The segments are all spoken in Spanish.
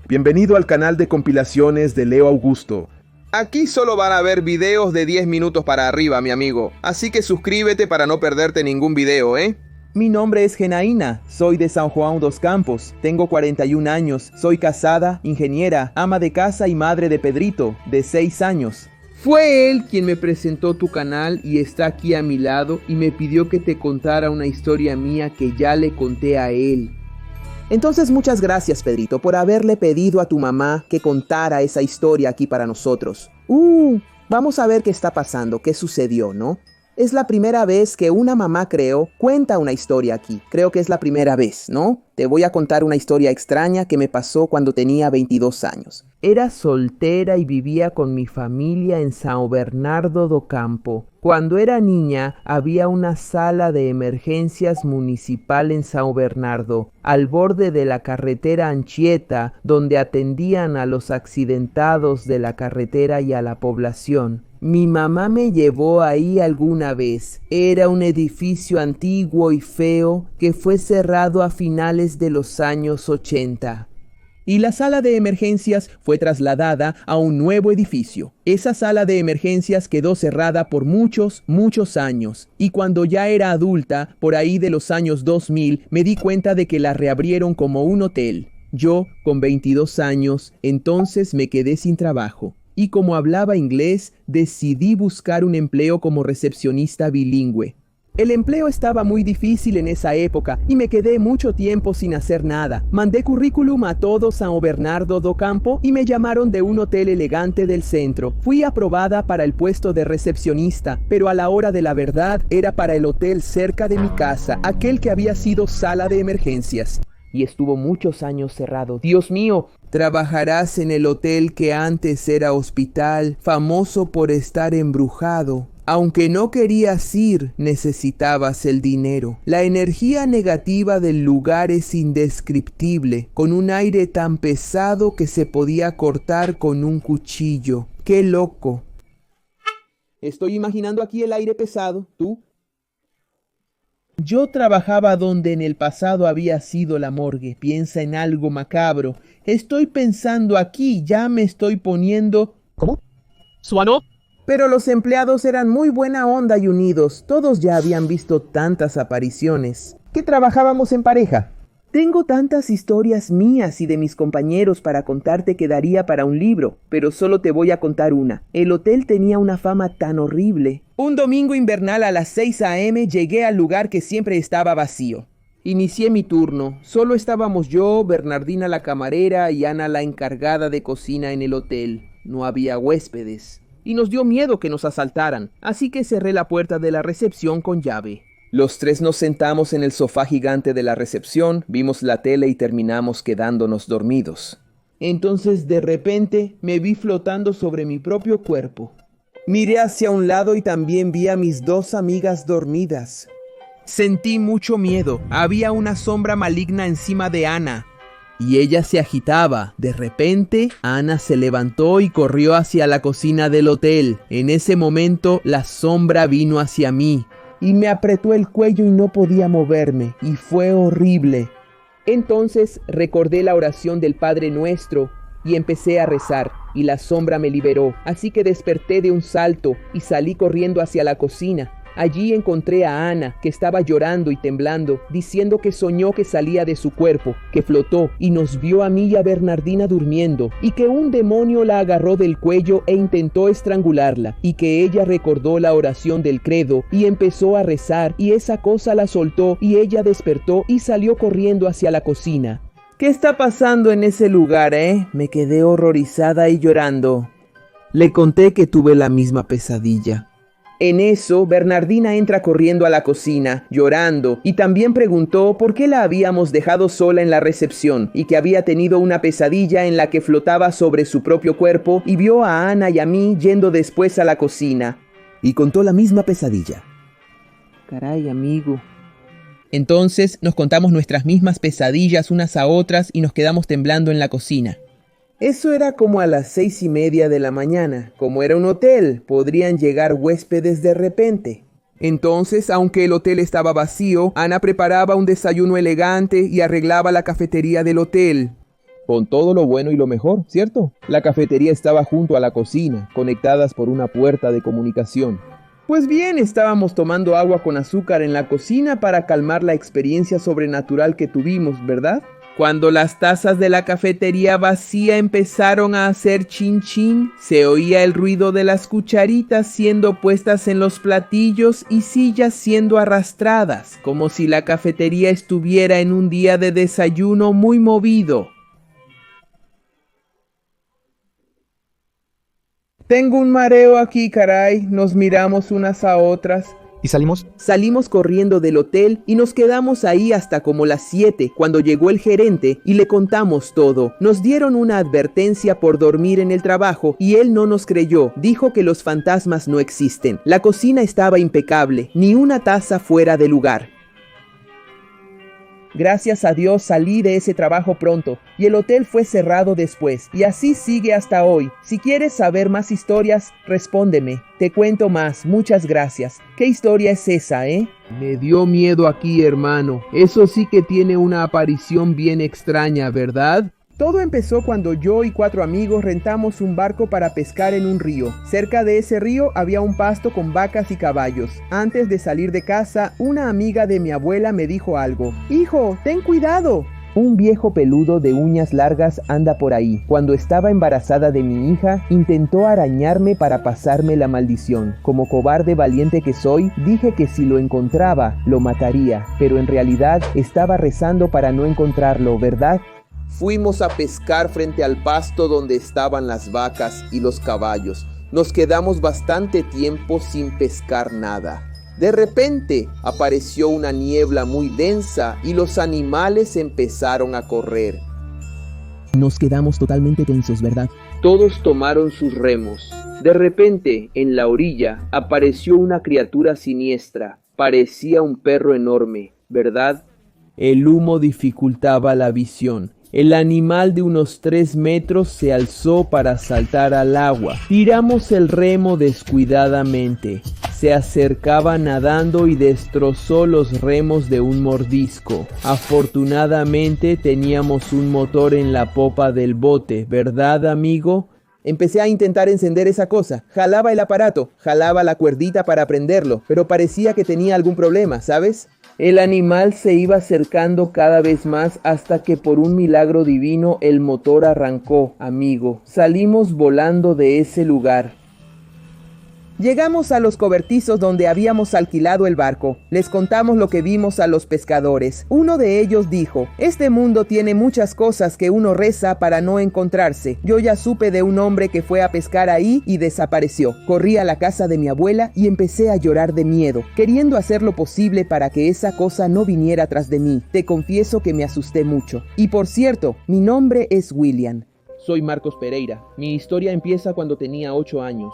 Bienvenido al canal de compilaciones de Leo Augusto. Aquí solo van a ver videos de 10 minutos para arriba, mi amigo. Así que suscríbete para no perderte ningún video, ¿eh? Mi nombre es Genaína, soy de San Juan dos Campos, tengo 41 años, soy casada, ingeniera, ama de casa y madre de Pedrito, de 6 años. Fue él quien me presentó tu canal y está aquí a mi lado y me pidió que te contara una historia mía que ya le conté a él. Entonces muchas gracias, Pedrito, por haberle pedido a tu mamá que contara esa historia aquí para nosotros. Vamos a ver qué está pasando, qué sucedió, ¿no? Es la primera vez que una mamá, creo, cuenta una historia aquí. Creo que es la primera vez, ¿no? Te voy a contar una historia extraña que me pasó cuando tenía 22 años. Era soltera y vivía con mi familia en São Bernardo do Campo. Cuando era niña, había una sala de emergencias municipal en São Bernardo, al borde de la carretera Anchieta, donde atendían a los accidentados de la carretera y a la población. Mi mamá me llevó ahí alguna vez. Era un edificio antiguo y feo que fue cerrado a finales de los años 80. Y la sala de emergencias fue trasladada a un nuevo edificio. Esa sala de emergencias quedó cerrada por muchos años. Y cuando ya era adulta, por ahí de los años 2000, me di cuenta de que la reabrieron como un hotel. Yo, con 22 años, entonces me quedé sin trabajo. Y como hablaba inglés, decidí buscar un empleo como recepcionista bilingüe. El empleo estaba muy difícil en esa época y me quedé mucho tiempo sin hacer nada. Mandé currículum a todo São Bernardo do Campo y me llamaron de un hotel elegante del centro. Fui aprobada para el puesto de recepcionista, pero a la hora de la verdad era para el hotel cerca de mi casa, aquel que había sido sala de emergencias. Y estuvo muchos años cerrado. Dios mío, trabajarás en el hotel que antes era hospital, famoso por estar embrujado. Aunque no querías ir, necesitabas el dinero. La energía negativa del lugar es indescriptible, con un aire tan pesado que se podía cortar con un cuchillo. ¡Qué loco! Estoy imaginando aquí el aire pesado, ¿tú? Yo trabajaba donde en el pasado había sido la morgue. Piensa en algo macabro. Estoy pensando aquí, ya me estoy poniendo... ¿Cómo? ¿Suano? Pero los empleados eran muy buena onda y unidos. Todos ya habían visto tantas apariciones. Que trabajábamos en pareja. Tengo tantas historias mías y de mis compañeros para contarte que daría para un libro, pero solo te voy a contar una. El hotel tenía una fama tan horrible. Un domingo invernal a las 6 a.m. llegué al lugar que siempre estaba vacío. Inicié mi turno. Solo estábamos yo, Bernardina la camarera y Ana la encargada de cocina en el hotel. No había huéspedes. Y nos dio miedo que nos asaltaran, así que cerré la puerta de la recepción con llave. Los tres nos sentamos en el sofá gigante de la recepción, vimos la tele y terminamos quedándonos dormidos. Entonces de repente me vi flotando sobre mi propio cuerpo. Miré hacia un lado y también vi a mis dos amigas dormidas. Sentí mucho miedo. Había una sombra maligna encima de Ana. Y ella se agitaba. De repente, Ana se levantó y corrió hacia la cocina del hotel. En ese momento, la sombra vino hacia mí. Y me apretó el cuello y no podía moverme. Y fue horrible. Entonces recordé la oración del Padre Nuestro y empecé a rezar, y la sombra me liberó. Así que desperté de un salto y salí corriendo hacia la cocina. Allí encontré a Ana, que estaba llorando y temblando, diciendo que soñó que salía de su cuerpo, que flotó y nos vio a mí y a Bernardina durmiendo, y que un demonio la agarró del cuello e intentó estrangularla, y que ella recordó la oración del credo y empezó a rezar, y esa cosa la soltó y ella despertó y salió corriendo hacia la cocina. ¿Qué está pasando en ese lugar, Me quedé horrorizada y llorando. Le conté que tuve la misma pesadilla. En eso, Bernardina entra corriendo a la cocina, llorando, y también preguntó por qué la habíamos dejado sola en la recepción, y que había tenido una pesadilla en la que flotaba sobre su propio cuerpo, y vio a Ana y a mí yendo después a la cocina. Y contó la misma pesadilla. Caray, amigo. Entonces nos contamos nuestras mismas pesadillas unas a otras y nos quedamos temblando en la cocina. Eso era como a las 6:30 de la mañana. Como era un hotel, podrían llegar huéspedes de repente. Entonces, aunque el hotel estaba vacío, Ana preparaba un desayuno elegante y arreglaba la cafetería del hotel. con todo lo bueno y lo mejor, ¿cierto? La cafetería estaba junto a la cocina, conectadas por una puerta de comunicación. Pues bien, estábamos tomando agua con azúcar en la cocina para calmar la experiencia sobrenatural que tuvimos, ¿verdad? Cuando las tazas de la cafetería vacía empezaron a hacer chin chin, se oía el ruido de las cucharitas siendo puestas en los platillos y sillas siendo arrastradas, como si la cafetería estuviera en un día de desayuno muy movido. Tengo un mareo aquí, caray. Nos miramos unas a otras. ¿Y salimos? Salimos corriendo del hotel y nos quedamos ahí hasta como las 7, cuando llegó el gerente y le contamos todo. Nos dieron una advertencia por dormir en el trabajo y él no nos creyó. Dijo que los fantasmas no existen. La cocina estaba impecable, ni una taza fuera de lugar. Gracias a Dios salí de ese trabajo pronto y el hotel fue cerrado después, y así sigue hasta hoy. Si quieres saber más historias, respóndeme. Te cuento más, muchas gracias. ¿Qué historia es esa, Me dio miedo aquí, hermano. Eso sí que tiene una aparición bien extraña, ¿verdad? Todo empezó cuando yo y 4 amigos rentamos un barco para pescar en un río. Cerca de ese río había un pasto con vacas y caballos. Antes de salir de casa, una amiga de mi abuela me dijo algo. «Hijo, ten cuidado». Un viejo peludo de uñas largas anda por ahí. Cuando estaba embarazada de mi hija, intentó arañarme para pasarme la maldición. Como cobarde valiente que soy, dije que si lo encontraba, lo mataría. Pero en realidad estaba rezando para no encontrarlo, ¿verdad? Fuimos a pescar frente al pasto donde estaban las vacas y los caballos. Nos quedamos bastante tiempo sin pescar nada. De repente apareció una niebla muy densa y los animales empezaron a correr. Nos quedamos totalmente tensos, ¿verdad? Todos tomaron sus remos. De repente, en la orilla, apareció una criatura siniestra. Parecía un perro enorme, ¿verdad? El humo dificultaba la visión. El animal de unos 3 metros se alzó para saltar al agua. Tiramos el remo descuidadamente. Se acercaba nadando y destrozó los remos de un mordisco. Afortunadamente teníamos un motor en la popa del bote, ¿verdad, amigo? Empecé a intentar encender esa cosa. Jalaba el aparato, jalaba la cuerdita para prenderlo, pero parecía que tenía algún problema, ¿sabes? El animal se iba acercando cada vez más hasta que por un milagro divino el motor arrancó, amigo. Salimos volando de ese lugar. Llegamos a los cobertizos donde habíamos alquilado el barco. Les contamos lo que vimos a los pescadores. Uno de ellos dijo: «Este mundo tiene muchas cosas que uno reza para no encontrarse. Yo ya supe de un hombre que fue a pescar ahí y desapareció. Corrí a la casa de mi abuela y empecé a llorar de miedo, queriendo hacer lo posible para que esa cosa no viniera tras de mí. Te confieso que me asusté mucho. Y por cierto, mi nombre es William». Soy Marcos Pereira. Mi historia empieza cuando tenía 8 años.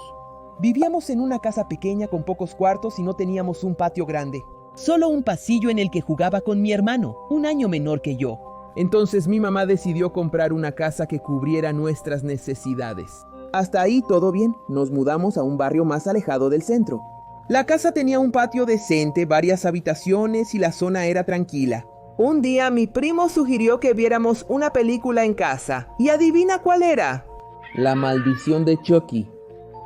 Vivíamos en una casa pequeña con pocos cuartos y no teníamos un patio grande. Solo un pasillo en el que jugaba con mi hermano, un año menor que yo. Entonces mi mamá decidió comprar una casa que cubriera nuestras necesidades. Hasta ahí todo bien. Nos mudamos a un barrio más alejado del centro. La casa tenía un patio decente, varias habitaciones y la zona era tranquila. Un día mi primo sugirió que viéramos una película en casa. ¿Y adivina cuál era? La maldición de Chucky.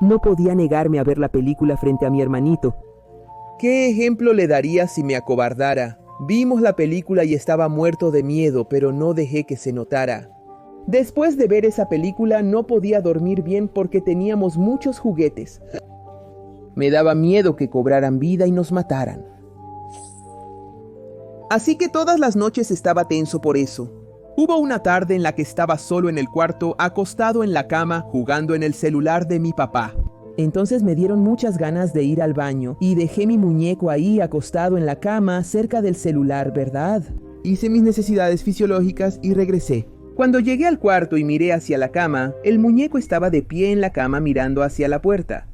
No podía negarme a ver la película frente a mi hermanito. ¿Qué ejemplo le daría si me acobardara? Vimos la película y estaba muerto de miedo, pero no dejé que se notara. Después de ver esa película no podía dormir bien porque teníamos muchos juguetes. Me daba miedo que cobraran vida y nos mataran. Así que todas las noches estaba tenso por eso. Hubo una tarde en la que estaba solo en el cuarto, acostado en la cama, jugando en el celular de mi papá. Entonces me dieron muchas ganas de ir al baño y dejé mi muñeco ahí acostado en la cama cerca del celular, ¿verdad? Hice mis necesidades fisiológicas y regresé. Cuando llegué al cuarto y miré hacia la cama, el muñeco estaba de pie en la cama mirando hacia la puerta.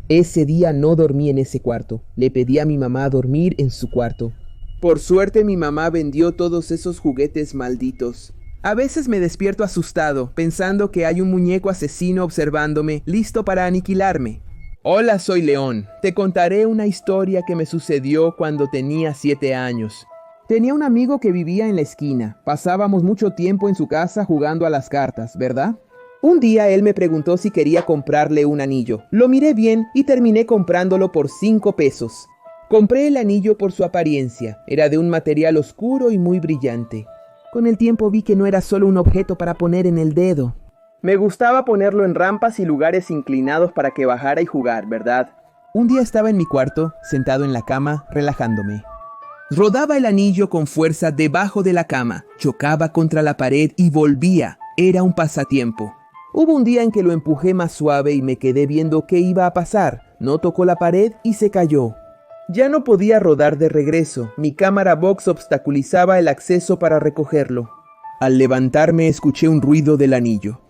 Ese día no dormí en ese cuarto. Le pedí a mi mamá dormir en su cuarto. Por suerte mi mamá vendió todos esos juguetes malditos. A veces me despierto asustado, pensando que hay un muñeco asesino observándome, listo para aniquilarme. Hola, soy León. Te contaré una historia que me sucedió cuando tenía 7 años. Tenía un amigo que vivía en la esquina. Pasábamos mucho tiempo en su casa jugando a las cartas, ¿verdad? Un día él me preguntó si quería comprarle un anillo. Lo miré bien y terminé comprándolo por 5 pesos. Compré el anillo por su apariencia. Era de un material oscuro y muy brillante. Con el tiempo vi que no era solo un objeto para poner en el dedo. Me gustaba ponerlo en rampas y lugares inclinados para que bajara y jugar, ¿verdad? Un día estaba en mi cuarto, sentado en la cama, relajándome. Rodaba el anillo con fuerza debajo de la cama, chocaba contra la pared y volvía. Era un pasatiempo. Hubo un día en que lo empujé más suave y me quedé viendo qué iba a pasar. No tocó la pared y se cayó. Ya no podía rodar de regreso. Mi cámara box obstaculizaba el acceso para recogerlo. Al levantarme escuché un ruido del anillo.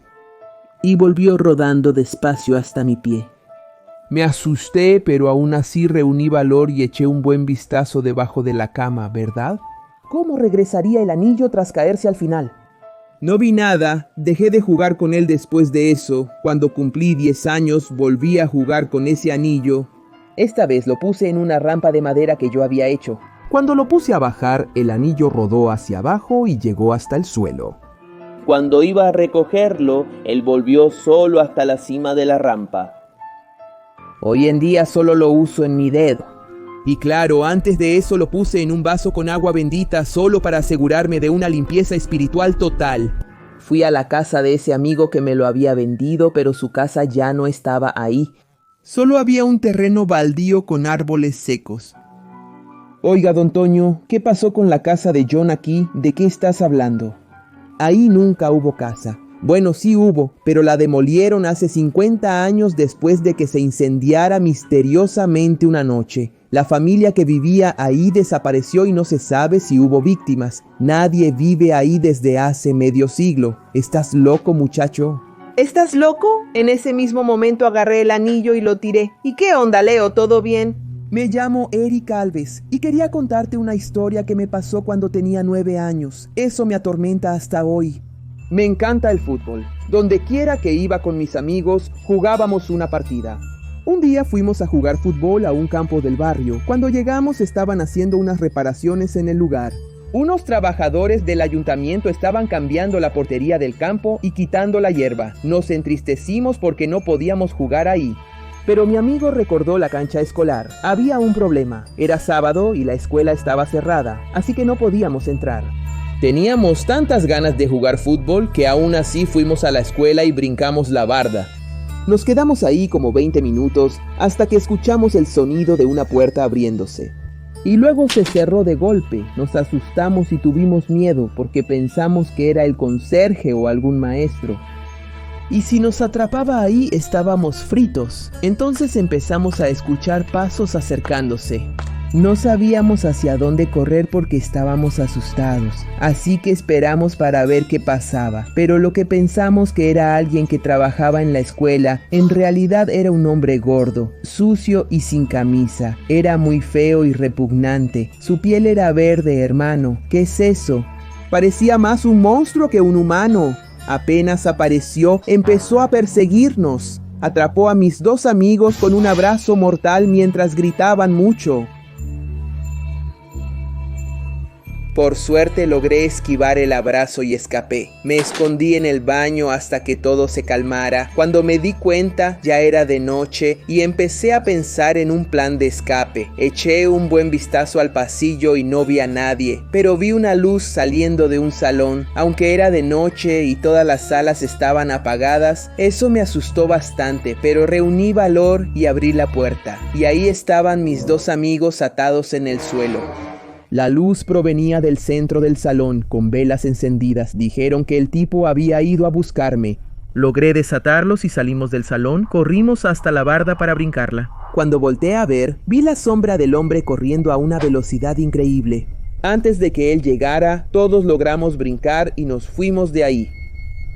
Y volvió rodando despacio hasta mi pie. Me asusté, pero aún así reuní valor y eché un buen vistazo debajo de la cama, ¿verdad? ¿Cómo regresaría el anillo tras caerse al final? No vi nada, dejé de jugar con él después de eso. Cuando cumplí 10 años, volví a jugar con ese anillo. Esta vez lo puse en una rampa de madera que yo había hecho. Cuando lo puse a bajar, el anillo rodó hacia abajo y llegó hasta el suelo. Cuando iba a recogerlo, él volvió solo hasta la cima de la rampa. Hoy en día solo lo uso en mi dedo. Y claro, antes de eso lo puse en un vaso con agua bendita solo para asegurarme de una limpieza espiritual total. Fui a la casa de ese amigo que me lo había vendido, pero su casa ya no estaba ahí. Solo había un terreno baldío con árboles secos. Oiga, don Toño, ¿qué pasó con la casa de John aquí? ¿De qué estás hablando? Ahí nunca hubo casa. Bueno, sí hubo, pero la demolieron hace 50 años después de que se incendiara misteriosamente una noche. La familia que vivía ahí desapareció y no se sabe si hubo víctimas. Nadie vive ahí desde hace medio siglo. ¿Estás loco, muchacho? ¿Estás loco? En ese mismo momento agarré el anillo y lo tiré. ¿Y qué onda, Leo? ¿Todo bien? Me llamo Eric Alves y quería contarte una historia que me pasó cuando tenía 9 años. Eso me atormenta hasta hoy. Me encanta el fútbol. Donde quiera que iba con mis amigos, jugábamos una partida. Un día fuimos a jugar fútbol a un campo del barrio. Cuando llegamos estaban haciendo unas reparaciones en el lugar. Unos trabajadores del ayuntamiento estaban cambiando la portería del campo y quitando la hierba. Nos entristecimos porque no podíamos jugar ahí. Pero mi amigo recordó la cancha escolar. Había un problema. Era sábado y la escuela estaba cerrada, así que no podíamos entrar. Teníamos tantas ganas de jugar fútbol que aún así fuimos a la escuela y brincamos la barda. Nos quedamos ahí como 20 minutos hasta que escuchamos el sonido de una puerta abriéndose. Y luego se cerró de golpe. Nos asustamos y tuvimos miedo porque pensamos que era el conserje o algún maestro. Y si nos atrapaba ahí, estábamos fritos. Entonces empezamos a escuchar pasos acercándose. No sabíamos hacia dónde correr porque estábamos asustados, así que esperamos para ver qué pasaba. Pero lo que pensamos que era alguien que trabajaba en la escuela, en realidad era un hombre gordo, sucio y sin camisa. Era muy feo y repugnante. Su piel era verde, hermano. ¿Qué es eso? Parecía más un monstruo que un humano. Apenas apareció, empezó a perseguirnos. Atrapó a mis 2 amigos con un abrazo mortal mientras gritaban mucho. Por suerte logré esquivar el abrazo y escapé. Me escondí en el baño hasta que todo se calmara. Cuando me di cuenta ya era de noche y empecé a pensar en un plan de escape. Eché un buen vistazo al pasillo y no vi a nadie, pero vi una luz saliendo de un salón. Aunque era de noche y todas las salas estaban apagadas, eso me asustó bastante, pero reuní valor y abrí la puerta. Y ahí estaban mis 2 amigos atados en el suelo. La luz provenía del centro del salón, con velas encendidas. Dijeron que el tipo había ido a buscarme. Logré desatarlos y salimos del salón. Corrimos hasta la barda para brincarla. Cuando volteé a ver, vi la sombra del hombre corriendo a una velocidad increíble. Antes de que él llegara, todos logramos brincar y nos fuimos de ahí.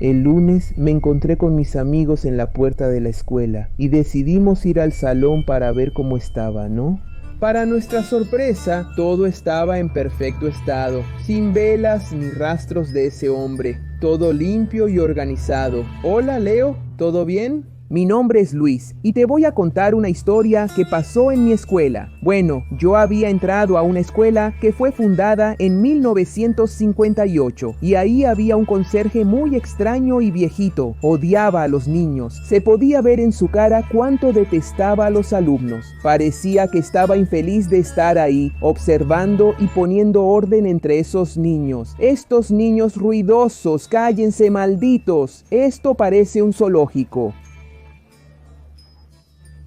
El lunes me encontré con mis amigos en la puerta de la escuela y decidimos ir al salón para ver cómo estaba, ¿no? Para nuestra sorpresa, todo estaba en perfecto estado, sin velas ni rastros de ese hombre, todo limpio y organizado. Hola, Leo, ¿todo bien? Mi nombre es Luis y te voy a contar una historia que pasó en mi escuela. Bueno, yo había entrado a una escuela que fue fundada en 1958 y ahí había un conserje muy extraño y viejito. Odiaba a los niños. Se podía ver en su cara cuánto detestaba a los alumnos. Parecía que estaba infeliz de estar ahí, observando y poniendo orden entre esos niños. Estos niños ruidosos, cállense malditos. Esto parece un zoológico.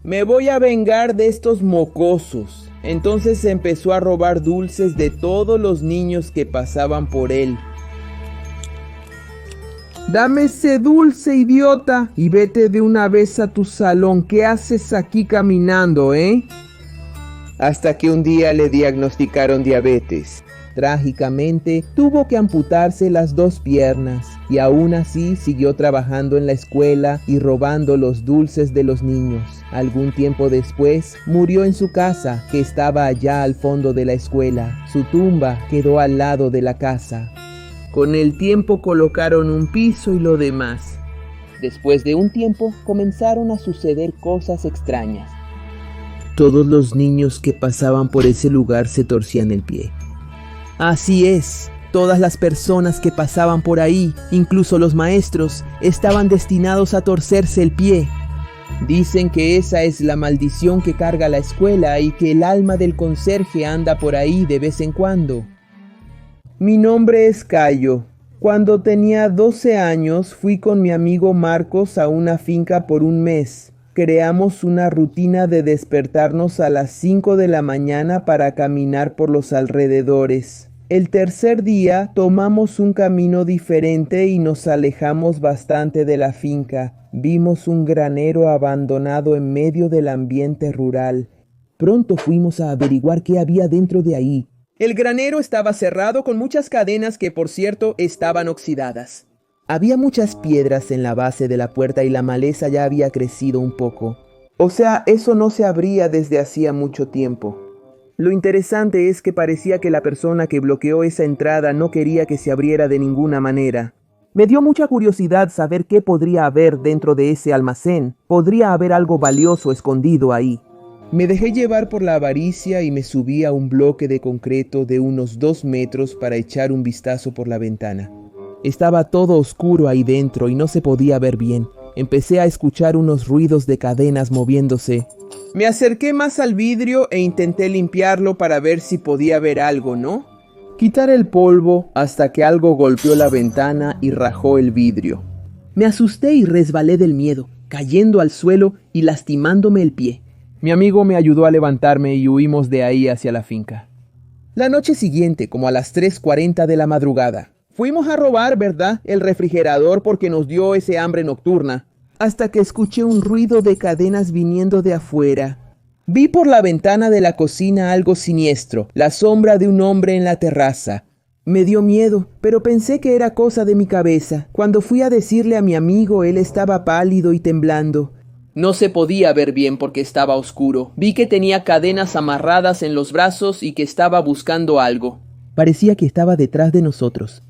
Me voy a vengar de estos mocosos. Entonces empezó a robar dulces de todos los niños que pasaban por él. Dame ese dulce, idiota, y vete de una vez a tu salón. ¿Qué haces aquí caminando, Hasta que un día le diagnosticaron diabetes. Trágicamente, tuvo que amputarse las 2 piernas y aún así siguió trabajando en la escuela y robando los dulces de los niños. Algún tiempo después, murió en su casa, que estaba allá al fondo de la escuela. Su tumba quedó al lado de la casa. Con el tiempo colocaron un piso y lo demás. Después de un tiempo, comenzaron a suceder cosas extrañas. Todos los niños que pasaban por ese lugar se torcían el pie. Así es, todas las personas que pasaban por ahí, incluso los maestros, estaban destinados a torcerse el pie. Dicen que esa es la maldición que carga la escuela y que el alma del conserje anda por ahí de vez en cuando. Mi nombre es Cayo. Cuando tenía 12 años fui con mi amigo Marcos a una finca por un mes. Creamos una rutina de despertarnos a las 5 de la mañana para caminar por los alrededores. El tercer día tomamos un camino diferente y nos alejamos bastante de la finca. Vimos un granero abandonado en medio del ambiente rural. Pronto fuimos a averiguar qué había dentro de ahí. El granero estaba cerrado con muchas cadenas que, por cierto, estaban oxidadas. Había muchas piedras en la base de la puerta y la maleza ya había crecido un poco. O sea, eso no se abría desde hacía mucho tiempo. Lo interesante es que parecía que la persona que bloqueó esa entrada no quería que se abriera de ninguna manera. Me dio mucha curiosidad saber qué podría haber dentro de ese almacén. Podría haber algo valioso escondido ahí. Me dejé llevar por la avaricia y me subí a un bloque de concreto de unos 2 metros para echar un vistazo por la ventana. Estaba todo oscuro ahí dentro y no se podía ver bien. Empecé a escuchar unos ruidos de cadenas moviéndose. Me acerqué más al vidrio e intenté limpiarlo para ver si podía ver algo, ¿no? Quitar el polvo hasta que algo golpeó la ventana y rajó el vidrio. Me asusté y resbalé del miedo, cayendo al suelo y lastimándome el pie. Mi amigo me ayudó a levantarme y huimos de ahí hacia la finca. La noche siguiente, como a las 3:40 de la madrugada, fuimos a robar, ¿verdad?, el refrigerador porque nos dio ese hambre nocturna. Hasta que escuché un ruido de cadenas viniendo de afuera. Vi por la ventana de la cocina algo siniestro, la sombra de un hombre en la terraza. Me dio miedo, pero pensé que era cosa de mi cabeza. Cuando fui a decirle a mi amigo, él estaba pálido y temblando. No se podía ver bien porque estaba oscuro. Vi que tenía cadenas amarradas en los brazos y que estaba buscando algo. Parecía que estaba detrás de nosotros.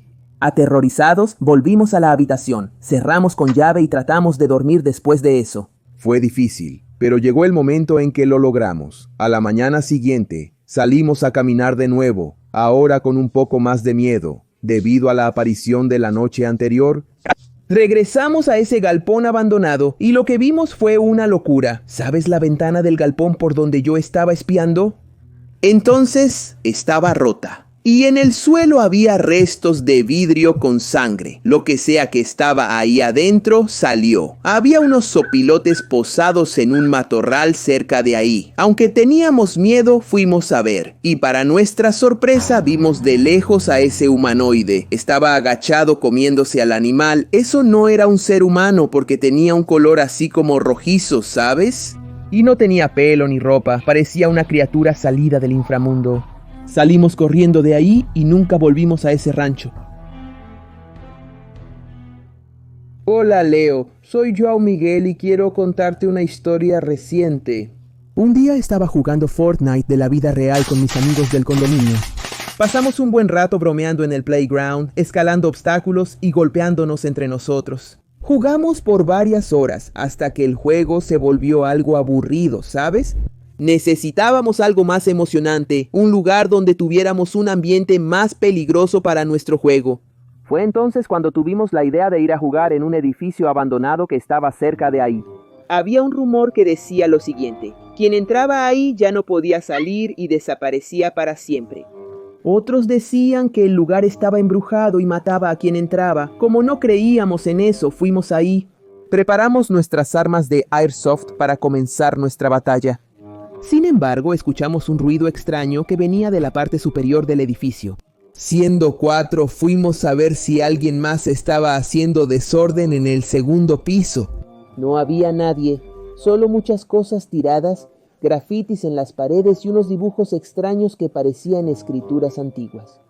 Aterrorizados, volvimos a la habitación, cerramos con llave y tratamos de dormir después de eso. Fue difícil, pero llegó el momento en que lo logramos. A la mañana siguiente, salimos a caminar de nuevo, ahora con un poco más de miedo, debido a la aparición de la noche anterior. Regresamos a ese galpón abandonado y lo que vimos fue una locura. ¿Sabes la ventana del galpón por donde yo estaba espiando? Entonces, estaba rota. Y en el suelo había restos de vidrio con sangre. Lo que sea que estaba ahí adentro salió. Había unos sopilotes posados en un matorral cerca de ahí. Aunque teníamos miedo, fuimos a ver. Y para nuestra sorpresa vimos de lejos a ese humanoide. Estaba agachado comiéndose al animal. Eso no era un ser humano porque tenía un color así como rojizo, ¿sabes? Y no tenía pelo ni ropa. Parecía una criatura salida del inframundo. Salimos corriendo de ahí y nunca volvimos a ese rancho. Hola Leo, soy Joao Miguel y quiero contarte una historia reciente. Un día estaba jugando Fortnite de la vida real con mis amigos del condominio. Pasamos un buen rato bromeando en el playground, escalando obstáculos y golpeándonos entre nosotros. Jugamos por varias horas hasta que el juego se volvió algo aburrido, ¿sabes? Necesitábamos algo más emocionante, un lugar donde tuviéramos un ambiente más peligroso para nuestro juego. Fue entonces cuando tuvimos la idea de ir a jugar en un edificio abandonado que estaba cerca de ahí. Había un rumor que decía lo siguiente: quien entraba ahí ya no podía salir y desaparecía para siempre. Otros decían que el lugar estaba embrujado y mataba a quien entraba. Como no creíamos en eso, fuimos ahí. Preparamos nuestras armas de Airsoft para comenzar nuestra batalla. Sin embargo, escuchamos un ruido extraño que venía de la parte superior del edificio. Siendo 4, fuimos a ver si alguien más estaba haciendo desorden en el segundo piso. No había nadie, solo muchas cosas tiradas, grafitis en las paredes y unos dibujos extraños que parecían escrituras antiguas.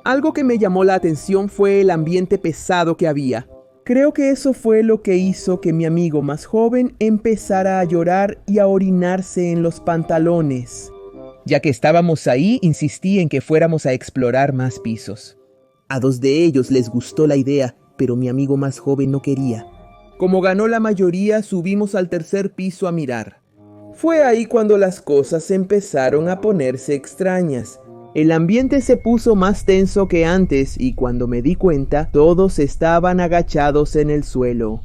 Algo que me llamó la atención fue el ambiente pesado que había. Creo que eso fue lo que hizo que mi amigo más joven empezara a llorar y a orinarse en los pantalones. Ya que estábamos ahí, insistí en que fuéramos a explorar más pisos. A 2 de ellos les gustó la idea, pero mi amigo más joven no quería. Como ganó la mayoría, subimos al 3er piso a mirar. Fue ahí cuando las cosas empezaron a ponerse extrañas. El ambiente se puso más tenso que antes y cuando me di cuenta, todos estaban agachados en el suelo.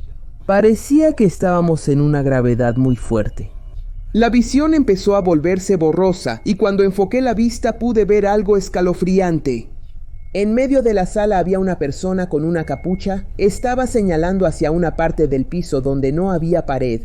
Parecía que estábamos en una gravedad muy fuerte. La visión empezó a volverse borrosa y cuando enfoqué la vista pude ver algo escalofriante. En medio de la sala había una persona con una capucha. Estaba señalando hacia una parte del piso donde no había pared.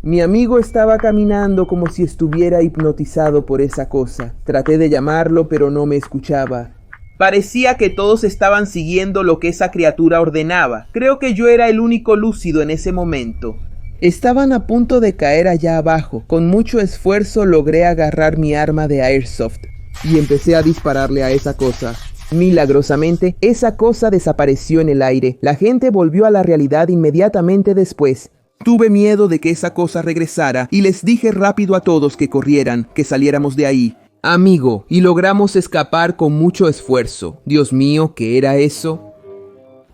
Mi amigo estaba caminando como si estuviera hipnotizado por esa cosa. Traté de llamarlo, pero no me escuchaba. Parecía que todos estaban siguiendo lo que esa criatura ordenaba. Creo que yo era el único lúcido en ese momento. Estaban a punto de caer allá abajo. Con mucho esfuerzo logré agarrar mi arma de Airsoft y empecé a dispararle a esa cosa. Milagrosamente, esa cosa desapareció en el aire. La gente volvió a la realidad inmediatamente después. Tuve miedo de que esa cosa regresara y les dije rápido a todos que corrieran, que saliéramos de ahí. Amigo, y logramos escapar con mucho esfuerzo. Dios mío, ¿qué era eso?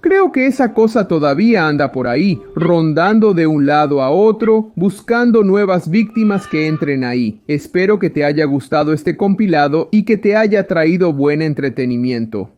Creo que esa cosa todavía anda por ahí, rondando de un lado a otro, buscando nuevas víctimas que entren ahí. Espero que te haya gustado este compilado y que te haya traído buen entretenimiento.